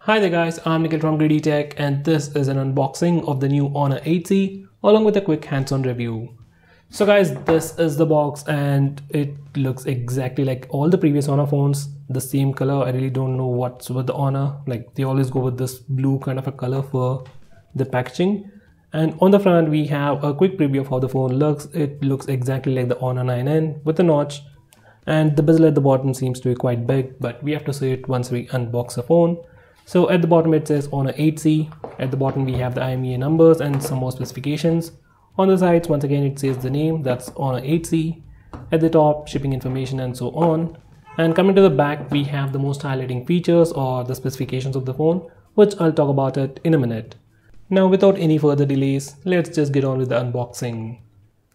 Hi there guys, I'm Nikhil from GreedyTech and this is an unboxing of the new Honor 8C along with a quick hands-on review. So guys, this is the box and it looks exactly like all the previous Honor phones, the same color. I really don't know what's with the Honor, like they always go with this blue kind of a color for the packaging. And on the front we have a quick preview of how the phone looks. It looks exactly like the Honor 9N with a notch, and the bezel at the bottom seems to be quite big, but we have to see it once we unbox the phone. So at the bottom it says Honor 8C. At the bottom we have the IMEI numbers and some more specifications. On the sides, once again it says the name, that's Honor 8C. At the top, shipping information and so on. And coming to the back, we have the most highlighting features or the specifications of the phone, which I'll talk about it in a minute. Now without any further delays, let's just get on with the unboxing.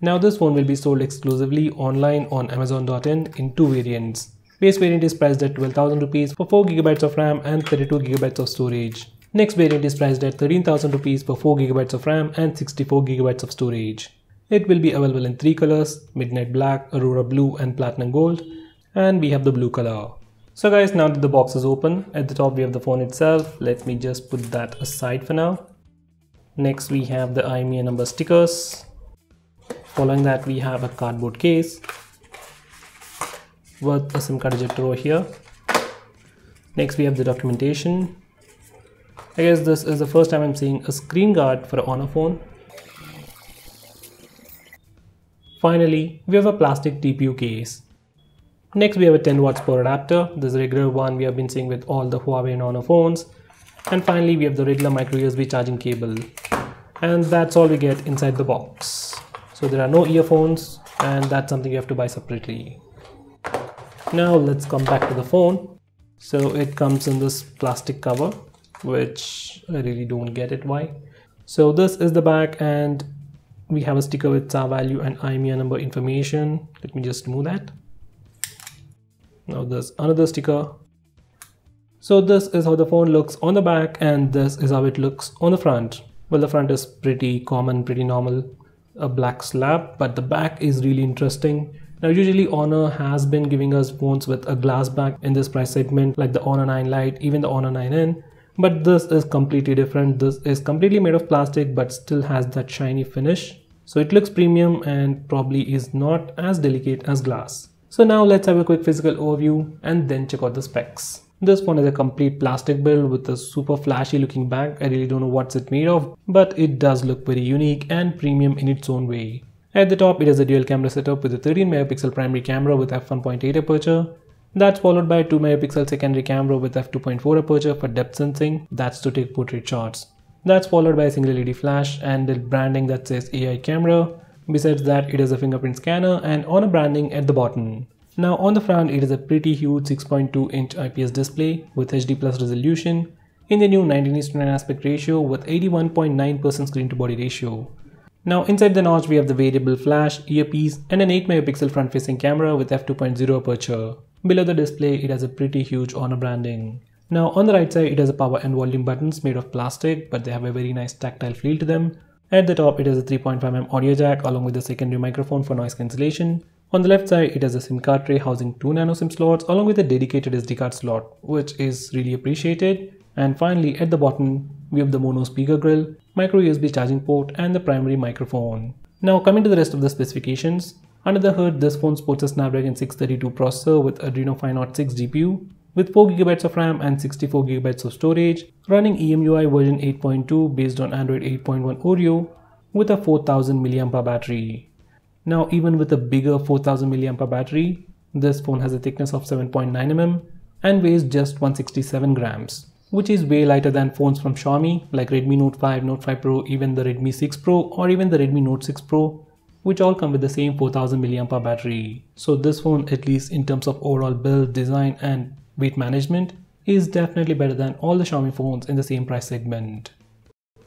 Now this phone will be sold exclusively online on Amazon.in in two variants. Base variant is priced at 12,000 rupees for 4GB of RAM and 32GB of storage. Next variant is priced at 13,000 rupees for 4GB of RAM and 64GB of storage. It will be available in three colors: Midnight Black, Aurora Blue and Platinum Gold, and we have the blue color. So guys, now that the box is open, at the top we have the phone itself. Let me just put that aside for now. Next we have the IMEI number stickers. Following that we have a cardboard case with a SIM card ejector over here. Next we have the documentation. I guess this is the first time I'm seeing a screen guard for an Honor phone. Finally, we have a plastic TPU case. Next we have a 10 watts power adapter. This is a regular one we have been seeing with all the Huawei and Honor phones. And finally we have the regular micro USB charging cable. And that's all we get inside the box. So there are no earphones, and that's something you have to buy separately. Now let's come back to the phone. So it comes in this plastic cover, which I really don't get it why. So this is the back, and we have a sticker with SAR value and IMEI number information. Let me just remove that. Now there's another sticker. So this is how the phone looks on the back, and this is how it looks on the front. Well, the front is pretty common, pretty normal, a black slab, but the back is really interesting. Now usually Honor has been giving us phones with a glass back in this price segment, like the Honor 9 Lite, even the Honor 9N. But this is completely different. This is completely made of plastic but still has that shiny finish. So it looks premium and probably is not as delicate as glass. So now let's have a quick physical overview and then check out the specs. This phone is a complete plastic build with a super flashy looking back. I really don't know what's it made of, but it does look very unique and premium in its own way. At the top, it has a dual camera setup with a 13 megapixel primary camera with f1.8 aperture. That's followed by a 2 megapixel secondary camera with f2.4 aperture for depth sensing. That's to take portrait shots. That's followed by a single LED flash and the branding that says AI camera. Besides that, it has a fingerprint scanner and Honor branding at the bottom. Now on the front, it is a pretty huge 6.2-inch IPS display with HD plus resolution in the new 19:9 aspect ratio with 81.9% screen to body ratio. Now inside the notch we have the variable flash, earpiece and an 8 megapixel front facing camera with f2.0 aperture. Below the display it has a pretty huge Honor branding. Now on the right side it has a power and volume buttons made of plastic, but they have a very nice tactile feel to them. At the top it has a 3.5mm audio jack along with a secondary microphone for noise cancellation. On the left side it has a SIM card tray housing 2 nano SIM slots along with a dedicated SD card slot, which is really appreciated. And finally at the bottom we have the mono speaker grill, micro USB charging port and the primary microphone. Now coming to the rest of the specifications. Under the hood, this phone sports a Snapdragon 632 processor with Adreno 506 GPU with 4GB of RAM and 64GB of storage, running EMUI version 8.2 based on Android 8.1 Oreo with a 4000 mAh battery. Now even with a bigger 4000 mAh battery, this phone has a thickness of 7.9mm and weighs just 167 grams. Which is way lighter than phones from Xiaomi like Redmi Note 5, Note 5 Pro, even the Redmi 6 Pro or even the Redmi Note 6 Pro, which all come with the same 4000 mAh battery. So this phone, at least in terms of overall build, design and weight management, is definitely better than all the Xiaomi phones in the same price segment.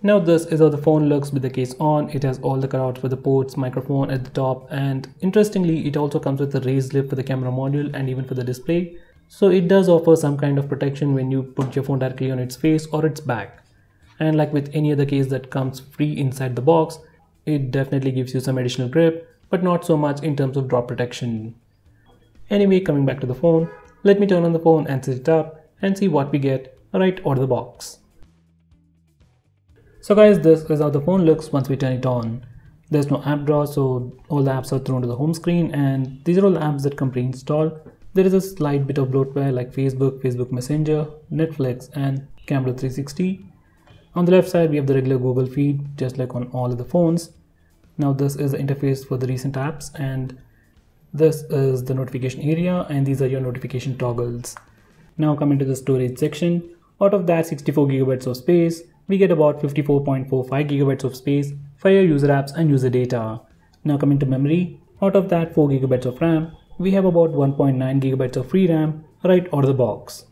Now this is how the phone looks with the case on. It has all the cutouts for the ports, microphone at the top, and interestingly it also comes with a raised lip for the camera module and even for the display. So it does offer some kind of protection when you put your phone directly on its face or its back. And like with any other case that comes free inside the box, it definitely gives you some additional grip, but not so much in terms of drop protection. Anyway, coming back to the phone, let me turn on the phone and set it up and see what we get right out of the box. So guys, this is how the phone looks once we turn it on. There's no app drawer, so all the apps are thrown to the home screen, and these are all the apps that come pre-installed. There is a slight bit of bloatware like Facebook, Facebook Messenger, Netflix, and Camera 360. On the left side, we have the regular Google feed, just like on all of the phones. Now this is the interface for the recent apps, and this is the notification area, and these are your notification toggles. Now coming to the storage section, out of that 64 gigabytes of space, we get about 54.45 gigabytes of space for your user apps and user data. Now coming to memory, out of that 4 gigabytes of RAM, we have about 1.9 gigabytes of free RAM right out of the box.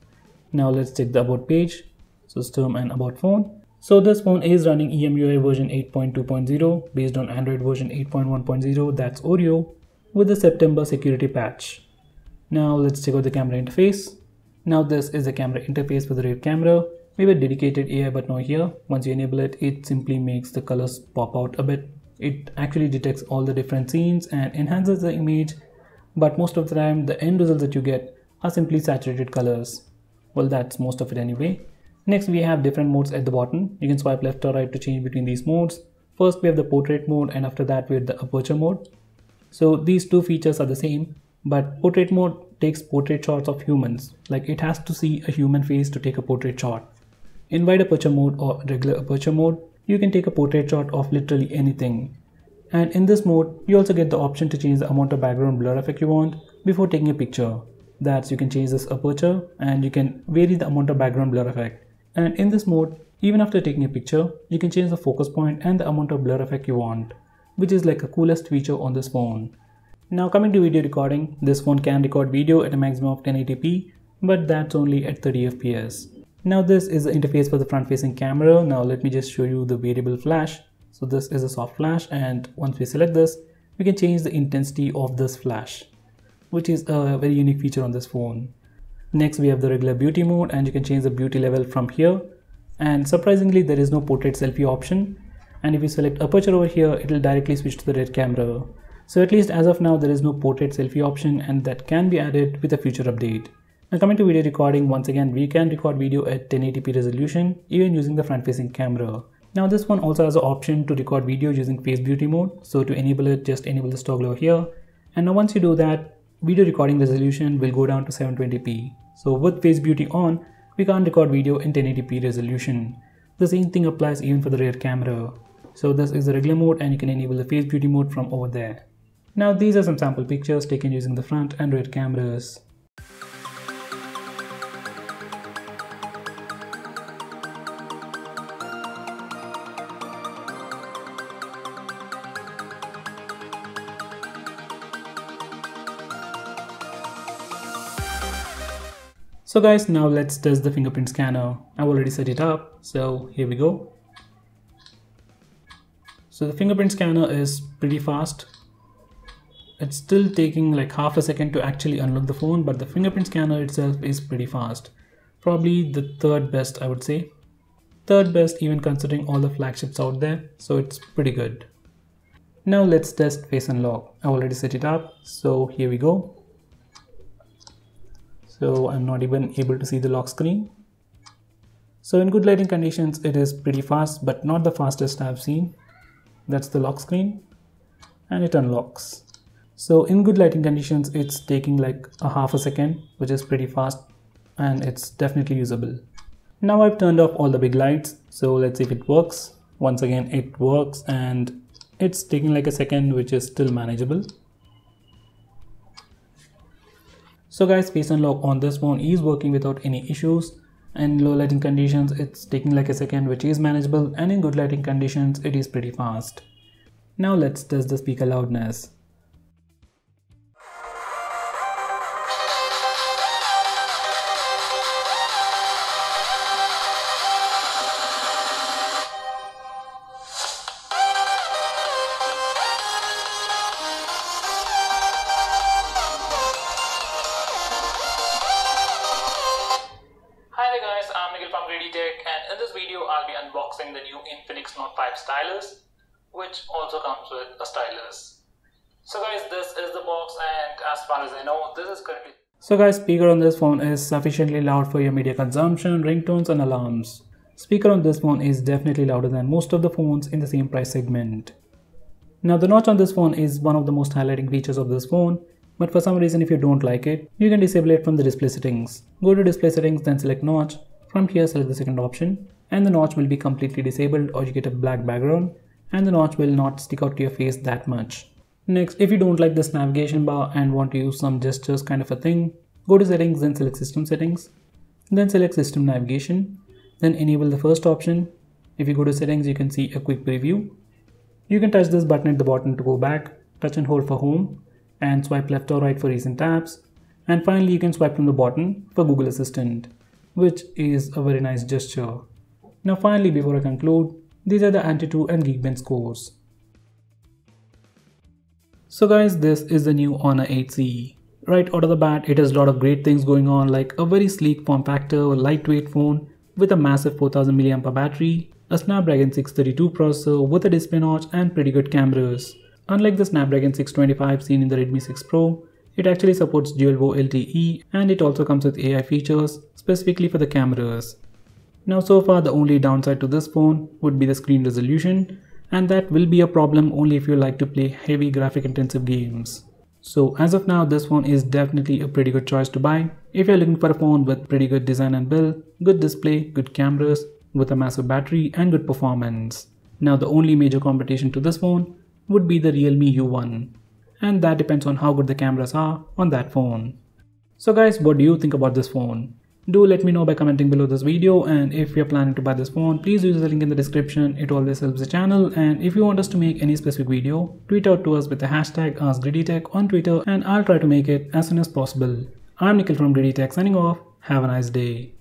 Now let's check the about page, system and about phone. So this phone is running EMUI version 8.2.0 based on Android version 8.1.0, that's Oreo, with the September security patch. Now let's check out the camera interface. Now this is the camera interface for the rear camera. We have a dedicated AI button over here. Once you enable it, it simply makes the colors pop out a bit. It actually detects all the different scenes and enhances the image, but most of the time the end results that you get are simply saturated colors. Well, that's most of it anyway. Next, we have different modes at the bottom. You can swipe left or right to change between these modes. First, we have the portrait mode, and after that we have the aperture mode. So these two features are the same, but portrait mode takes portrait shots of humans. Like, it has to see a human face to take a portrait shot. In wide aperture mode or regular aperture mode, you can take a portrait shot of literally anything. And in this mode, you also get the option to change the amount of background blur effect you want before taking a picture. That's, you can change this aperture and you can vary the amount of background blur effect. And in this mode, even after taking a picture, you can change the focus point and the amount of blur effect you want, which is like the coolest feature on this phone. Now coming to video recording, this phone can record video at a maximum of 1080p, but that's only at 30 fps. Now this is the interface for the front-facing camera. Now let me just show you the variable flash. So this is a soft flash, and once we select this, we can change the intensity of this flash, which is a very unique feature on this phone. Next, we have the regular beauty mode, and you can change the beauty level from here. And surprisingly, there is no portrait selfie option. And if you select aperture over here, it will directly switch to the rear camera. So at least as of now, there is no portrait selfie option, and that can be added with a future update. Now coming to video recording, once again, we can record video at 1080p resolution, even using the front-facing camera. Now this one also has an option to record video using face beauty mode. So to enable it, just enable this toggle over here. And now once you do that, video recording resolution will go down to 720p. So with face beauty on, we can't record video in 1080p resolution. The same thing applies even for the rear camera. So this is the regular mode, and you can enable the face beauty mode from over there. Now these are some sample pictures taken using the front and rear cameras. So guys, now let's test the fingerprint scanner. I've already set it up, so here we go. So the fingerprint scanner is pretty fast. It's still taking like half a second to actually unlock the phone, but the fingerprint scanner itself is pretty fast. Probably the third best, I would say. Third best even considering all the flagships out there, so it's pretty good. Now let's test face unlock. I've already set it up, so here we go. So I'm not even able to see the lock screen. So in good lighting conditions, it is pretty fast, but not the fastest I've seen. That's the lock screen, and it unlocks. So in good lighting conditions, it's taking like a half a second, which is pretty fast, and it's definitely usable. Now I've turned off all the big lights, so let's see if it works. Once again, it works, and it's taking like a second, which is still manageable. So guys, face unlock on this phone is working without any issues. In low lighting conditions, it's taking like a second, which is manageable, and in good lighting conditions, it is pretty fast. Now let's test the speaker loudness. From GreedyTech, and in this video I'll be unboxing the new Infinix Note 5 stylus, which also comes with a stylus. So guys, this is the box, and as far as I know, this is currently... So guys, speaker on this phone is sufficiently loud for your media consumption, ringtones and alarms. Speaker on this phone is definitely louder than most of the phones in the same price segment. Now the notch on this phone is one of the most highlighting features of this phone, but for some reason if you don't like it, you can disable it from the display settings. Go to display settings, then select notch. From here select the second option and the notch will be completely disabled, or you get a black background and the notch will not stick out to your face that much. Next, if you don't like this navigation bar and want to use some gestures kind of a thing, go to settings, then select system settings, then select system navigation, then enable the first option. If you go to settings, you can see a quick preview. You can touch this button at the bottom to go back, touch and hold for home, and swipe left or right for recent tabs. And finally, you can swipe from the bottom for Google Assistant, which is a very nice gesture. Now finally, before I conclude, these are the Antutu and Geekbench scores. So guys, this is the new Honor 8C. Right out of the bat, it has a lot of great things going on, like a very sleek form factor, lightweight phone with a massive 4000 mAh battery, a Snapdragon 632 processor with a display notch and pretty good cameras. Unlike the Snapdragon 625 seen in the Redmi 6 Pro, it actually supports dual-vo LTE and it also comes with AI features specifically for the cameras. Now so far the only downside to this phone would be the screen resolution, and that will be a problem only if you like to play heavy graphic intensive games. So as of now, this phone is definitely a pretty good choice to buy if you're looking for a phone with pretty good design and build, good display, good cameras, with a massive battery and good performance. Now the only major competition to this phone would be the Realme U1, and that depends on how good the cameras are on that phone. So guys, what do you think about this phone? Do let me know by commenting below this video, and if you're planning to buy this phone, please use the link in the description. It always helps the channel, and if you want us to make any specific video, tweet out to us with the hashtag AskGreedyTech on Twitter and I'll try to make it as soon as possible. I'm Nikhil from GreedyTech signing off. Have a nice day.